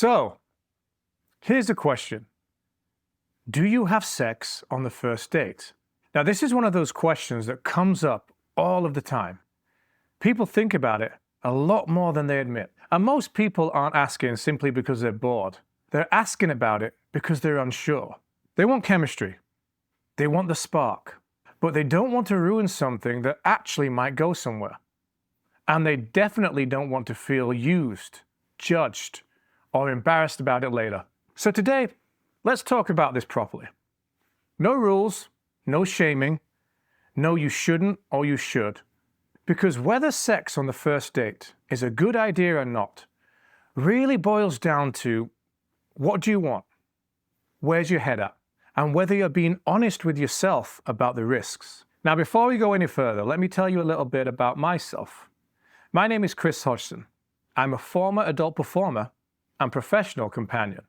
So, here's the question. Do you have sex on the first date? Now, this is one of those questions that comes up all of the time. People think about it a lot more than they admit. And most people aren't asking simply because they're bored. They're asking about it because they're unsure. They want chemistry. They want the spark. But they don't want to ruin something that actually might go somewhere. And they definitely don't want to feel used, judged, or embarrassed about it later. So today, let's talk about this properly. No rules, no shaming, no you shouldn't or you should. Because whether sex on the first date is a good idea or not really boils down to what do you want? Where's your head at? And whether you're being honest with yourself about the risks. Now, before we go any further, let me tell you a little bit about myself. My name is Chris Hodgson. I'm a former adult performer and professional companion.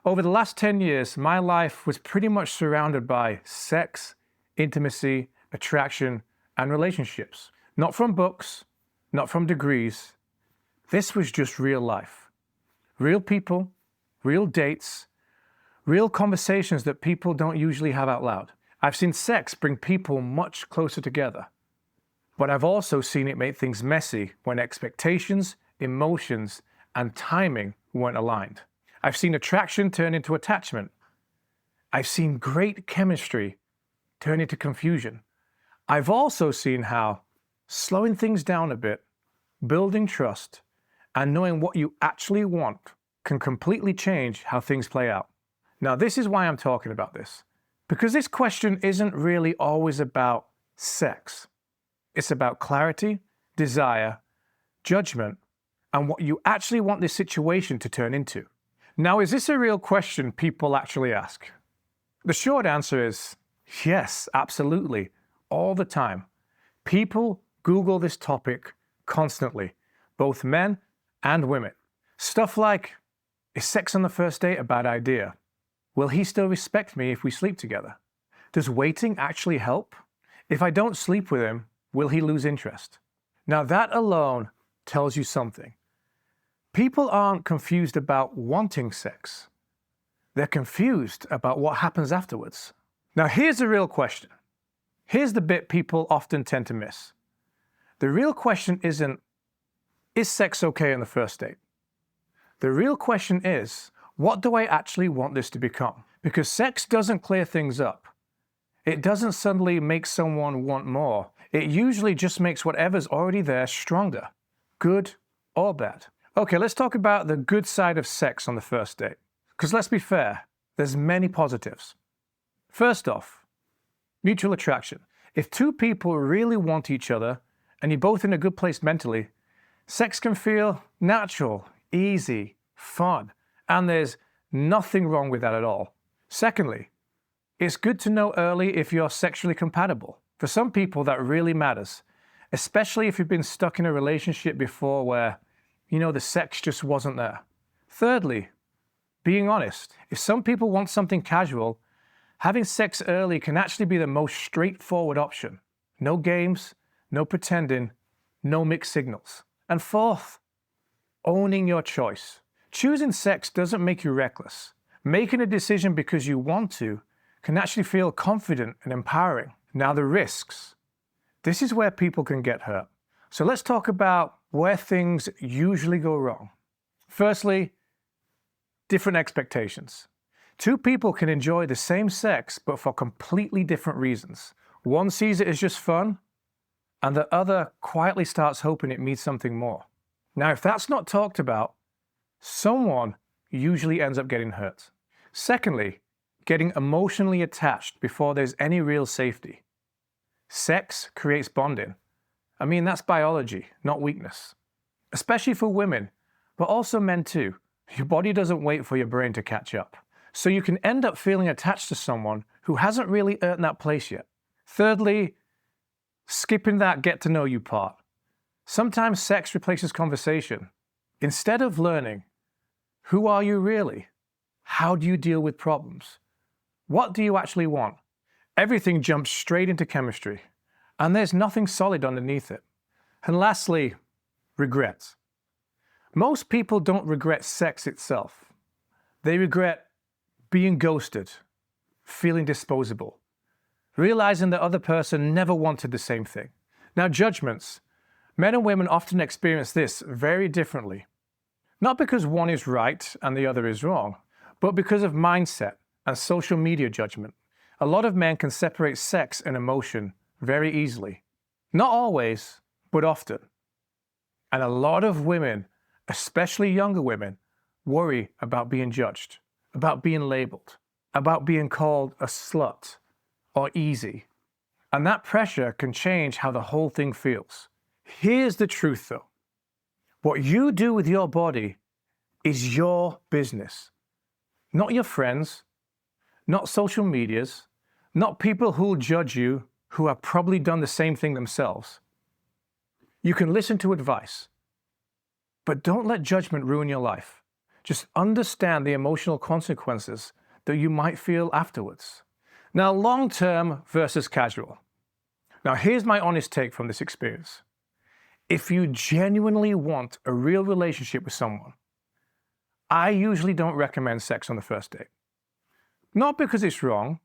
Over the last 10 years, my life was pretty much surrounded by sex, intimacy, attraction, and relationships. Not from books, not from degrees. This was just real life. Real people, real dates, real conversations that people don't usually have out loud. I've seen sex bring people much closer together. But I've also seen it make things messy when expectations, emotions, and timing weren't aligned. I've seen attraction turn into attachment. I've seen great chemistry turn into confusion. I've also seen how slowing things down a bit, building trust, and knowing what you actually want can completely change how things play out. Now, this is why I'm talking about this. Because this question isn't really always about sex. It's about clarity, desire, judgment, and what you actually want this situation to turn into. Now, is this a real question people actually ask? The short answer is yes, absolutely, all the time. People Google this topic constantly, both men and women. Stuff like, is sex on the first date a bad idea? Will he still respect me if we sleep together? Does waiting actually help? If I don't sleep with him, will he lose interest? Now that alone tells you something. People aren't confused about wanting sex. They're confused about what happens afterwards. Now here's the real question. Here's the bit people often tend to miss. The real question isn't, is sex okay on the first date? The real question is, what do I actually want this to become? Because sex doesn't clear things up. It doesn't suddenly make someone want more. It usually just makes whatever's already there stronger, good or bad. Okay, let's talk about the good side of sex on the first date. Because let's be fair, there's many positives. First off, mutual attraction. If two people really want each other and you're both in a good place mentally, sex can feel natural, easy, fun, and there's nothing wrong with that at all. Secondly, it's good to know early if you're sexually compatible. For some people, that really matters, especially if you've been stuck in a relationship before where, the sex just wasn't there. Thirdly, being honest. If some people want something casual, having sex early can actually be the most straightforward option. No games, no pretending, no mixed signals. And fourth, owning your choice. Choosing sex doesn't make you reckless. Making a decision because you want to can actually feel confident and empowering. Now the risks. This is where people can get hurt. So let's talk about where things usually go wrong. Firstly, different expectations. Two people can enjoy the same sex, but for completely different reasons. One sees it as just fun, and the other quietly starts hoping it means something more. Now, if that's not talked about, someone usually ends up getting hurt. Secondly, getting emotionally attached before there's any real safety. Sex creates bonding. That's biology, not weakness. Especially for women, but also men too. Your body doesn't wait for your brain to catch up. So you can end up feeling attached to someone who hasn't really earned that place yet. Thirdly, skipping that get to know you part. Sometimes sex replaces conversation. Instead of learning, who are you really? How do you deal with problems? What do you actually want? Everything jumps straight into chemistry, and there's nothing solid underneath it. And lastly, regrets. Most people don't regret sex itself. They regret being ghosted, feeling disposable, realizing the other person never wanted the same thing. Now, judgments. Men and women often experience this very differently. Not because one is right and the other is wrong, but because of mindset and social media judgment. A lot of men can separate sex and emotion very easily. Not always, but often. And a lot of women, especially younger women, worry about being judged, about being labeled, about being called a slut or easy. And that pressure can change how the whole thing feels. Here's the truth though. What you do with your body is your business. Not your friends, not social medias, not people who'll judge you who have probably done the same thing themselves. You can listen to advice, but don't let judgment ruin your life. Just understand the emotional consequences that you might feel afterwards. Now, long-term versus casual. Now, here's my honest take from this experience. If you genuinely want a real relationship with someone, I usually don't recommend sex on the first date. Not because it's wrong,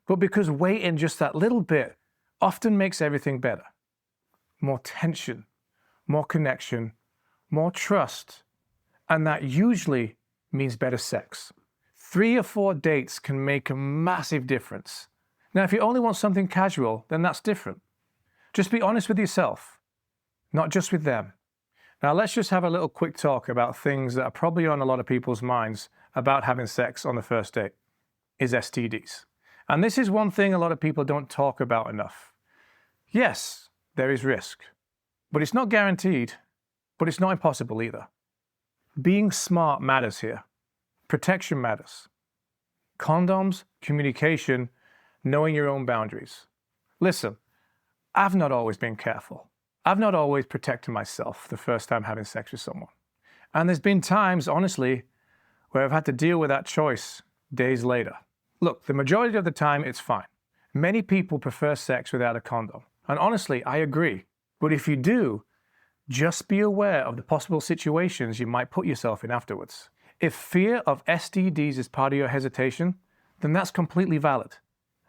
but because waiting just that little bit often makes everything better. More tension, more connection, more trust, and that usually means better sex. 3 or 4 dates can make a massive difference. Now, if you only want something casual, then that's different. Just be honest with yourself, not just with them. Now, let's just have a little quick talk about things that are probably on a lot of people's minds about having sex on the first date, is STDs. And this is one thing a lot of people don't talk about enough. Yes, there is risk, but it's not guaranteed, but it's not impossible either. Being smart matters here. Protection matters. Condoms, communication, knowing your own boundaries. Listen, I've not always been careful. I've not always protected myself the first time having sex with someone. And there's been times, honestly, where I've had to deal with that choice days later. Look, the majority of the time, it's fine. Many people prefer sex without a condom. And honestly, I agree. But if you do, just be aware of the possible situations you might put yourself in afterwards. If fear of STDs is part of your hesitation, then that's completely valid.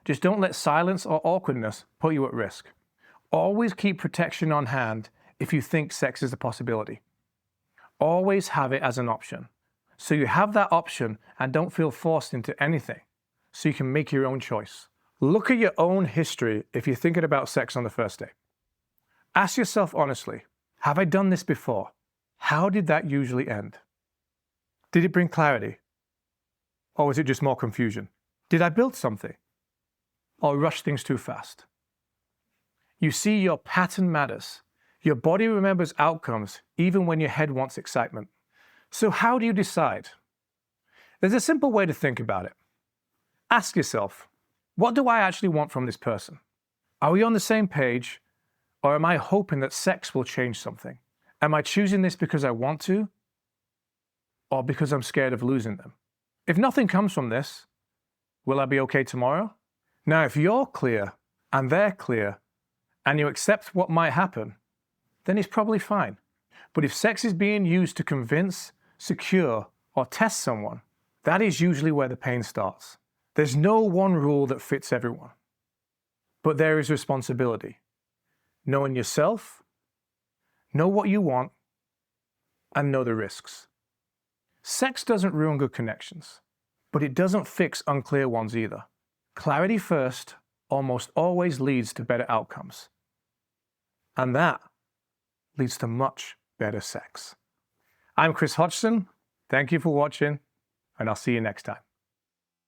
Just don't let silence or awkwardness put you at risk. Always keep protection on hand if you think sex is a possibility. Always have it as an option. So you have that option and don't feel forced into anything. So you can make your own choice. Look at your own history if you're thinking about sex on the first date. Ask yourself honestly, have I done this before? How did that usually end? Did it bring clarity? Or was it just more confusion? Did I build something? Or rush things too fast? You see, your pattern matters. Your body remembers outcomes even when your head wants excitement. So how do you decide? There's a simple way to think about it. Ask yourself, what do I actually want from this person? Are we on the same page? Or am I hoping that sex will change something? Am I choosing this because I want to? Or because I'm scared of losing them? If nothing comes from this, will I be okay tomorrow? Now, if you're clear and they're clear and you accept what might happen, then it's probably fine. But if sex is being used to convince, secure, or test someone, that is usually where the pain starts. There's no one rule that fits everyone. But there is responsibility. Knowing yourself, know what you want, and know the risks. Sex doesn't ruin good connections, but it doesn't fix unclear ones either. Clarity first almost always leads to better outcomes. And that leads to much better sex. I'm Chris Hodgson. Thank you for watching, and I'll see you next time.